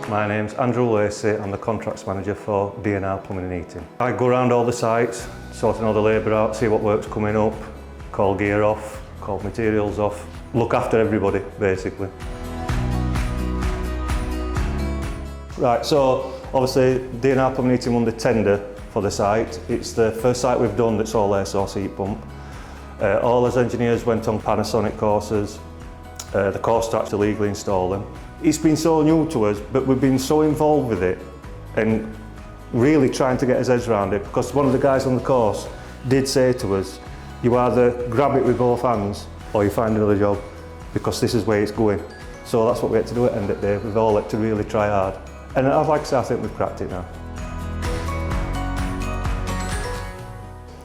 My name's Andrew Lacey. I'm the contracts manager for D&R Plumbing and Heating. I go around all the sites, sorting all the labour out, see what work's coming up, call gear off, call materials off, look after everybody basically. Right, so obviously D&R Plumbing and Heating won the tender for the site. It's the first site we've done that's all air source heat pump. All as engineers went on Panasonic courses. The course to actually legally install them. It's been so new to us, but we've been so involved with it and really trying to get his heads around it, because one of the guys on the course did say to us, you either grab it with both hands or you find another job, because this is where it's going. So that's what we had to do at the end of the day. We've all had to really try hard. And I'd like to say I think we've cracked it now.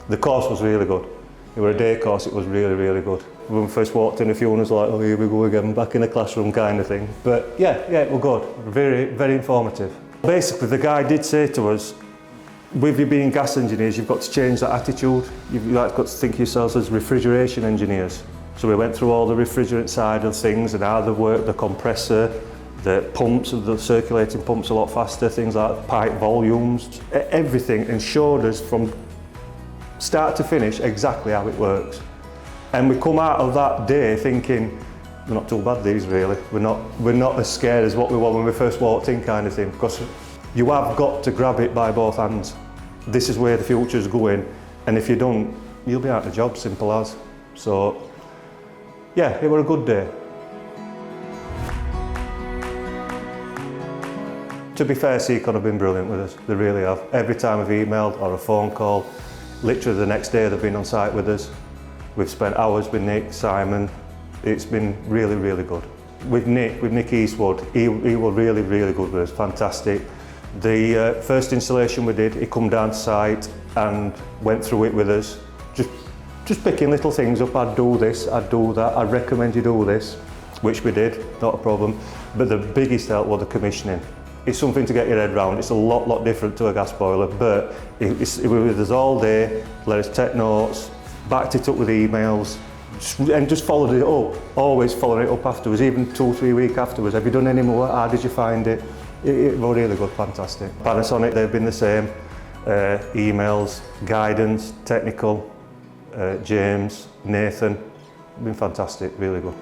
The course was really good. It was a day course, it was really, really good. When we first walked in, a few of us were like, oh, here we go again, back in the classroom kind of thing. But yeah, it was good. Very, very informative. Basically, the guy did say to us, with you being gas engineers, you've got to change that attitude. You've got to think of yourselves as refrigeration engineers. So we went through all the refrigerant side of things and how they work, the compressor, the pumps, the circulating pumps a lot faster, things like pipe volumes, everything, and showed us from start to finish exactly how it works. And we come out of that day thinking, we're not too bad these really. We're not as scared as what we were when we first walked in kind of thing, because you have got to grab it by both hands. This is where the future's going, and if you don't, you'll be out of a job, simple as. So yeah, it was a good day. To be fair, Secon have been brilliant with us, they really have. Every time I've emailed or a phone call, literally the next day they've been on site with us. We've spent hours with Nick, Simon. It's been really, really good. With Nick Eastwood, he was really, really good with us, fantastic. The first installation we did, he come down to site and went through it with us. Just picking little things up, I'd do this, I'd do that, I'd recommend you do this, which we did, not a problem. But the biggest help was the commissioning. It's something to get your head around. It's a lot different to a gas boiler, but it was with us all day, let us take notes, backed it up with emails, and just followed it up, always following it up afterwards, even 2 or 3 weeks afterwards. Have you done any more? How did you find it? It was really good, fantastic. Panasonic, they've been the same. Emails, guidance, technical, James, Nathan, been fantastic, really good.